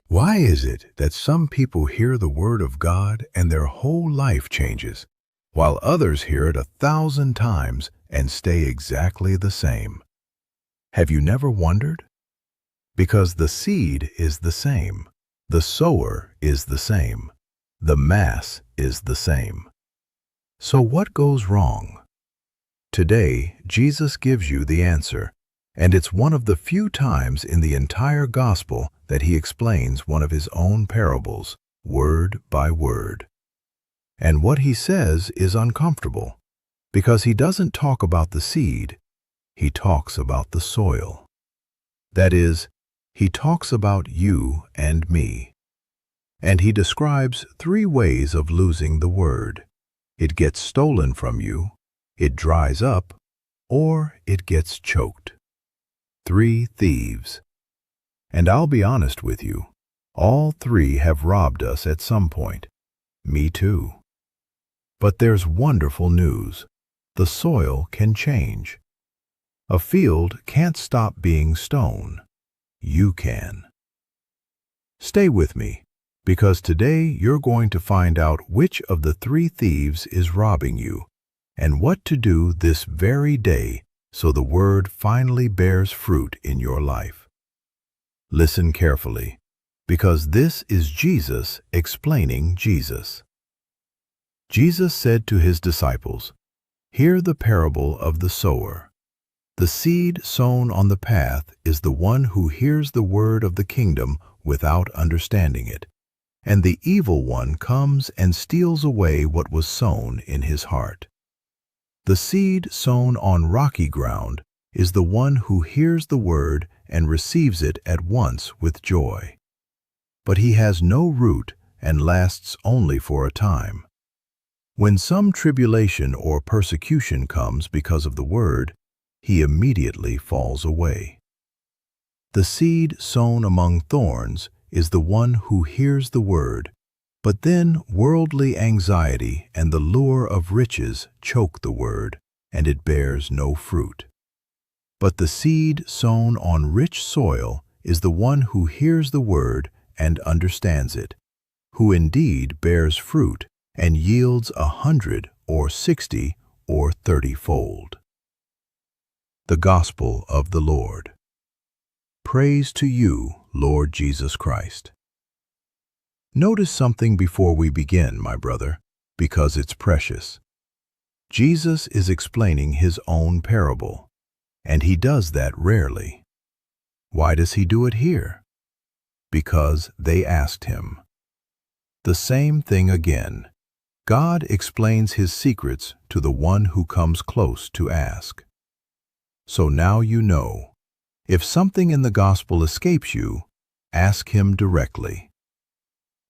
Why is it that some people hear the word of God and their whole life changes, while others hear it 1,000 times and stay exactly the same? Have you never wondered? Because the seed is the same, the sower is the same, the mass is the same. So what goes wrong? Today, Jesus gives you the answer, and it's one of the few times in the entire gospel that he explains one of his own parables, word by word. And what he says is uncomfortable, because he doesn't talk about the seed, he talks about the soil. That is, he talks about you and me. And he describes 3 ways of losing the word. It gets stolen from you, it dries up, or it gets choked. 3 thieves. And I'll be honest with you, all 3 have robbed us at some point. Me too. But there's wonderful news. The soil can change. A field can't stop being stone. You can. Stay with me, because today you're going to find out which of the 3 thieves is robbing you, and what to do this very day so the word finally bears fruit in your life. Listen carefully, because this is Jesus explaining Jesus. Jesus said to his disciples, "Hear the parable of the sower. The seed sown on the path is the one who hears the word of the kingdom without understanding it, and the evil one comes and steals away what was sown in his heart. The seed sown on rocky ground is the one who hears the word and receives it at once with joy. But he has no root and lasts only for a time. When some tribulation or persecution comes because of the word, he immediately falls away. The seed sown among thorns is the one who hears the word, but then worldly anxiety and the lure of riches choke the word, and it bears no fruit. But the seed sown on rich soil is the one who hears the word and understands it, who indeed bears fruit and yields 100 or 60 or 30-fold. The Gospel of the Lord. Praise to you, Lord Jesus Christ. Notice something before we begin, my brother, because it's precious. Jesus is explaining his own parable, and he does that rarely. Why does he do it here? Because they asked him. The same thing again. God explains his secrets to the one who comes close to ask. So now you know. If something in the gospel escapes you, ask him directly.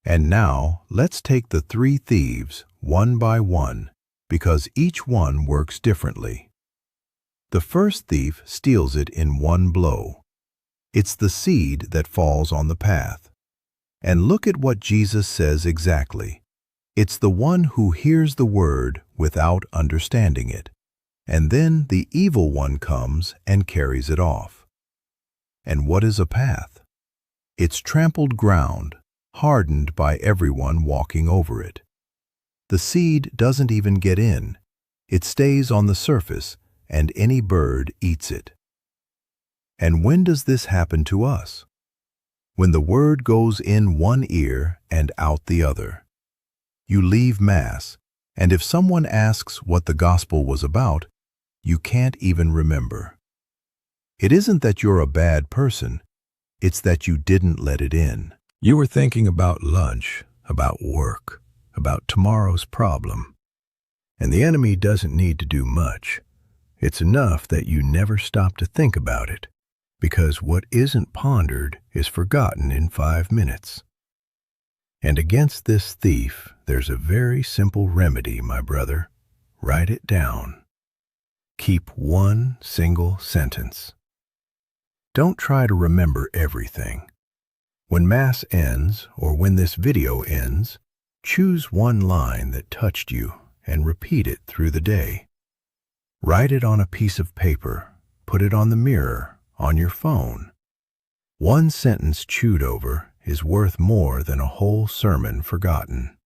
And now let's take the 3 thieves one by one, because each one works differently. The first thief steals it in one blow. It's the seed that falls on the path. And look at what Jesus says exactly. It's the one who hears the word without understanding it, and then the evil one comes and carries it off. And what is a path? It's trampled ground, hardened by everyone walking over it. The seed doesn't even get in. It stays on the surface, and any bird eats it. And when does this happen to us? When the word goes in one ear and out the other. You leave Mass, and if someone asks what the gospel was about, you can't even remember. It isn't that you're a bad person, it's that you didn't let it in. You were thinking about lunch, about work, about tomorrow's problem. And the enemy doesn't need to do much. It's enough that you never stop to think about it, because what isn't pondered is forgotten in 5 minutes. And against this thief, there's a very simple remedy, my brother. Write it down. Keep one single sentence. Don't try to remember everything. When Mass ends, or when this video ends, choose one line that touched you and repeat it through the day. Write it on a piece of paper, put it on the mirror, on your phone. One sentence chewed over is worth more than a whole sermon forgotten.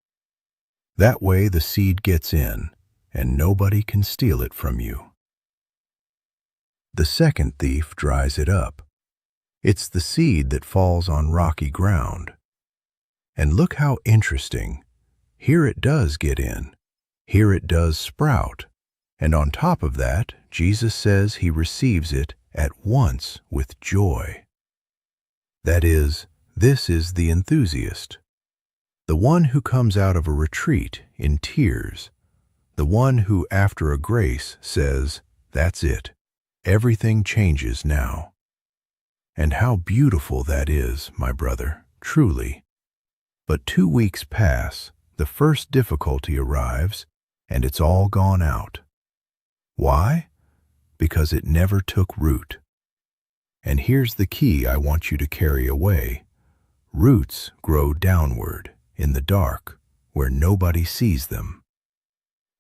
That way the seed gets in, and nobody can steal it from you. The second thief dries it up. It's the seed that falls on rocky ground. And look how interesting. Here it does get in. Here it does sprout. And on top of that, Jesus says he receives it at once with joy. That is, this is the enthusiast. The one who comes out of a retreat in tears. The one who, after a grace, says, "That's it. Everything changes now." And how beautiful that is, my brother, truly. But 2 weeks pass, the first difficulty arrives, and it's all gone out. Why? Because it never took root. And here's the key I want you to carry away. Roots grow downward, in the dark, where nobody sees them.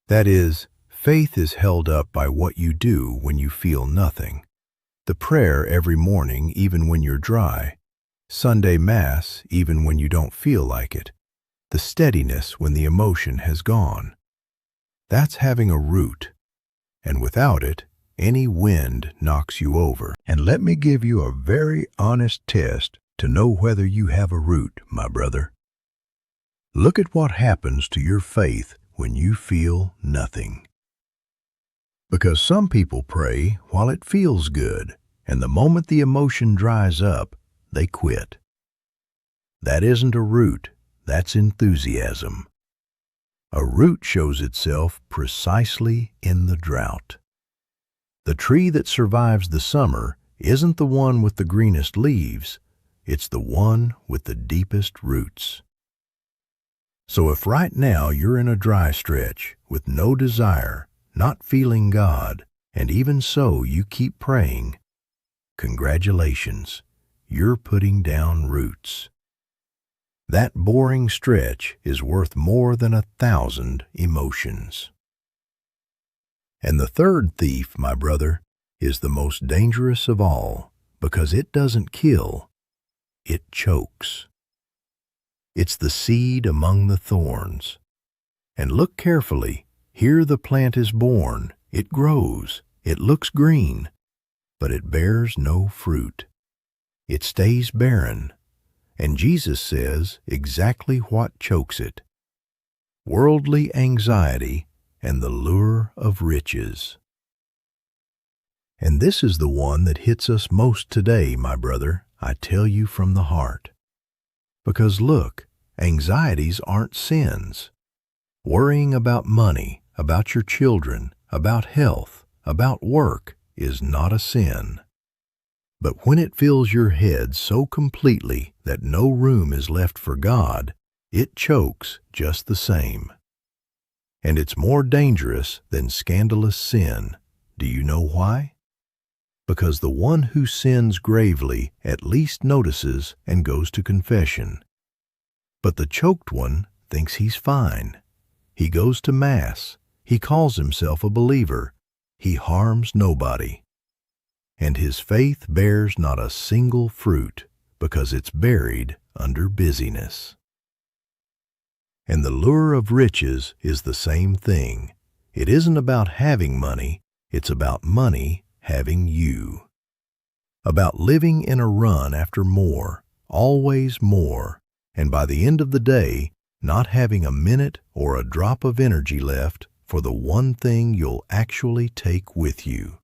That is, faith is held up by what you do when you feel nothing. The prayer every morning, even when you're dry. Sunday Mass, even when you don't feel like it. The steadiness when the emotion has gone. That's having a root. And without it, any wind knocks you over. And let me give you a very honest test to know whether you have a root, my brother. Look at what happens to your faith when you feel nothing. Because some people pray while it feels good, and the moment the emotion dries up, they quit. That isn't a root, that's enthusiasm. A root shows itself precisely in the drought. The tree that survives the summer isn't the one with the greenest leaves, it's the one with the deepest roots. So if right now you're in a dry stretch with no desire, not feeling God, and even so you keep praying, congratulations, you're putting down roots. That boring stretch is worth more than 1,000 emotions. And the third thief, my brother, is the most dangerous of all because it doesn't kill, it chokes. It's the seed among the thorns. And look carefully, here the plant is born, it grows, it looks green, but it bears no fruit. It stays barren. And Jesus says exactly what chokes it. Worldly anxiety and the lure of riches. And this is the one that hits us most today, my brother, I tell you from the heart. Because look, anxieties aren't sins. Worrying about money, about your children, about health, about work is not a sin. But when it fills your head so completely that no room is left for God, it chokes just the same. And it's more dangerous than scandalous sin. Do you know why? Because the one who sins gravely at least notices and goes to confession. But the choked one thinks he's fine. He goes to Mass. He calls himself a believer. He harms nobody. And his faith bears not a single fruit because it's buried under busyness. And the lure of riches is the same thing. It isn't about having money, it's about money having you. About living in a run after more, always more, and by the end of the day, not having a minute or a drop of energy left for the one thing you'll actually take with you.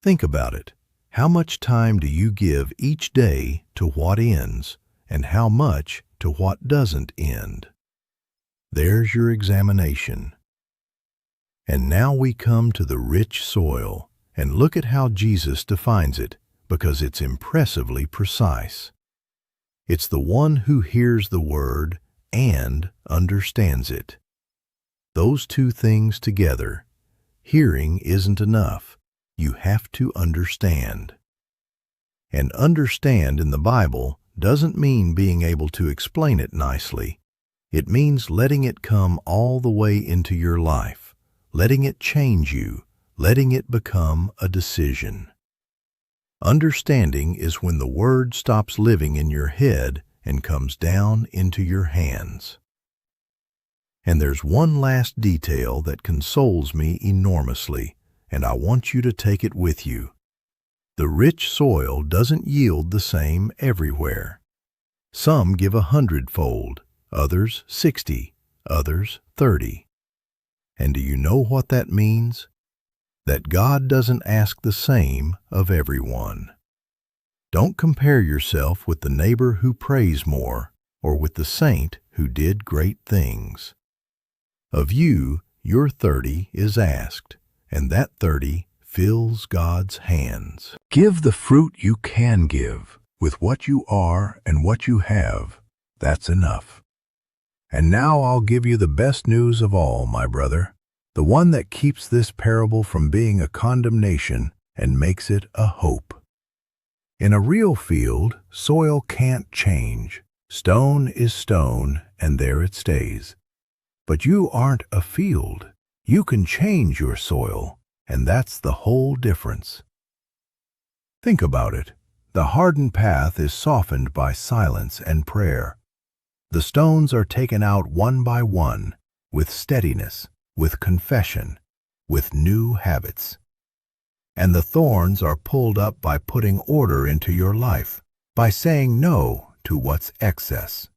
Think about it. How much time do you give each day to what ends, and how much to what doesn't end? There's your examination. And now we come to the rich soil, and look at how Jesus defines it, because it's impressively precise. It's the one who hears the word and understands it. Those two things together. Hearing isn't enough. You have to understand. And understand in the Bible doesn't mean being able to explain it nicely. It means letting it come all the way into your life, letting it change you, letting it become a decision. Understanding is when the word stops living in your head and comes down into your hands. And there's one last detail that consoles me enormously, and I want you to take it with you. The rich soil doesn't yield the same everywhere. Some give 100-fold, others 60, others 30. And do you know what that means? That God doesn't ask the same of everyone. Don't compare yourself with the neighbor who prays more or with the saint who did great things. Of you, your 30 is asked, and that 30 fills God's hands. Give the fruit you can give with what you are and what you have. That's enough. And now I'll give you the best news of all, my brother, the one that keeps this parable from being a condemnation and makes it a hope. In a real field, soil can't change. Stone is stone, and there it stays. But you aren't a field. You can change your soil, and that's the whole difference. Think about it. The hardened path is softened by silence and prayer. The stones are taken out one by one, with steadiness, with confession, with new habits. And the thorns are pulled up by putting order into your life, by saying no to what's excess.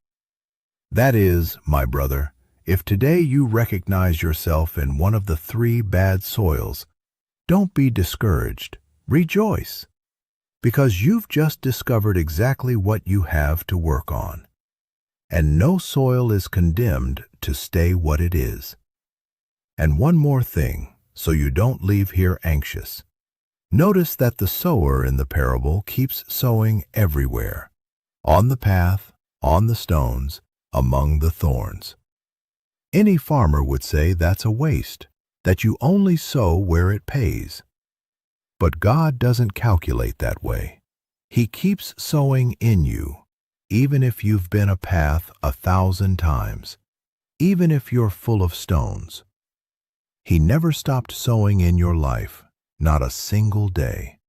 That is, my brother, if today you recognize yourself in one of the 3 bad soils, don't be discouraged. Rejoice, because you've just discovered exactly what you have to work on. And no soil is condemned to stay what it is. And one more thing, so you don't leave here anxious. Notice that the sower in the parable keeps sowing everywhere, on the path, on the stones, among the thorns. Any farmer would say that's a waste, that you only sow where it pays. But God doesn't calculate that way. He keeps sowing in you, even if you've been a path 1,000 times, even if you're full of stones. He never stopped sowing in your life, not a single day.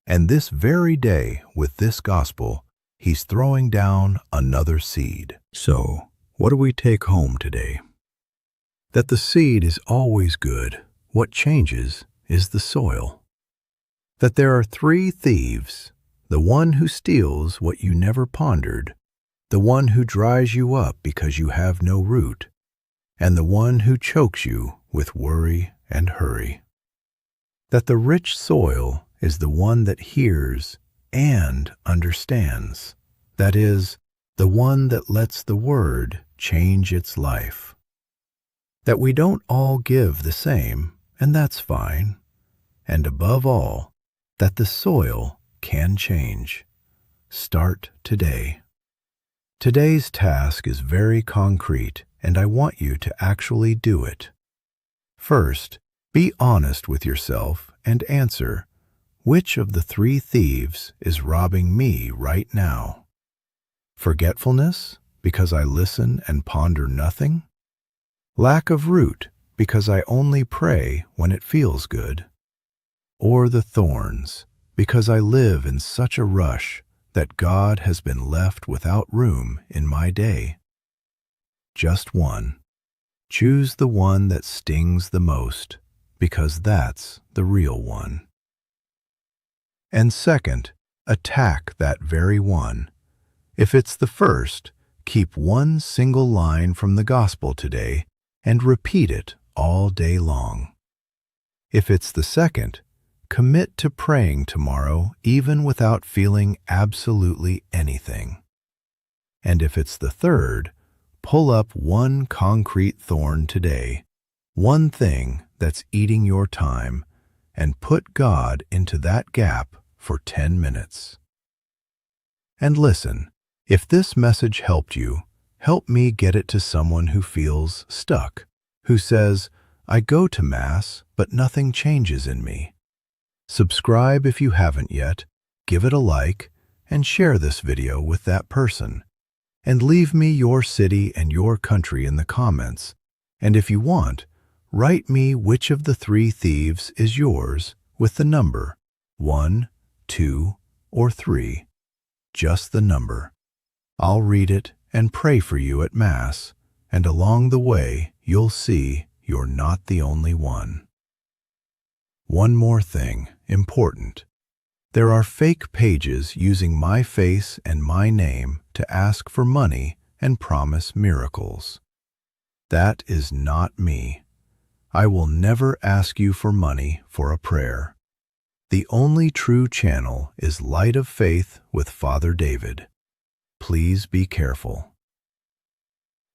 And this very day, with this gospel, He's throwing down another seed. So, what do we take home today? That the seed is always good. What changes is the soil. That there are 3 thieves, the one who steals what you never pondered, the one who dries you up because you have no root, and the one who chokes you with worry and hurry. That the rich soil is the one that hears and understands. That is, the one that lets the word change its life. That we don't all give the same, and that's fine. And above all, that the soil can change. Start today. Today's task is very concrete, and I want you to actually do it. First, be honest with yourself and answer, which of the 3 thieves is robbing me right now? Forgetfulness, because I listen and ponder nothing? Lack of root, because I only pray when it feels good? Or the thorns, because I live in such a rush that God has been left without room in my day? Just one. Choose the one that stings the most, because that's the real one. And second, attack that very one. If it's the first, keep one single line from the gospel today and repeat it all day long. If it's the second, commit to praying tomorrow even without feeling absolutely anything. And if it's the third, pull up one concrete thorn today, one thing that's eating your time, and put God into that gap for 10 minutes. And listen, if this message helped you, help me get it to someone who feels stuck, who says, I go to Mass, but nothing changes in me. Subscribe if you haven't yet, give it a like, and share this video with that person. And leave me your city and your country in the comments. And if you want, write me which of the 3 thieves is yours with the number 1, 2 or 3, just the number. I'll read it and pray for you at Mass, and along the way you'll see you're not the only one. One more thing, important. There are fake pages using my face and my name to ask for money and promise miracles. That is not me. I will never ask you for money for a prayer. The only true channel is Light of Faith with Father David. Please be careful.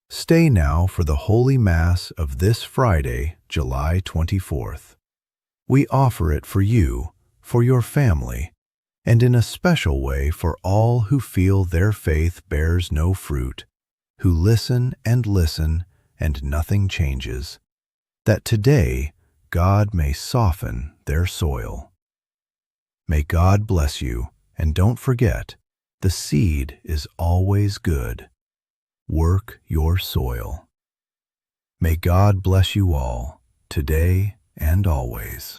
Stay now for the Holy Mass of this Friday, July 24th. We offer it for you, for your family, and in a special way for all who feel their faith bears no fruit, who listen and nothing changes, that today God may soften their soil. May God bless you, and don't forget, the seed is always good. Work your soil. May God bless you all, today and always.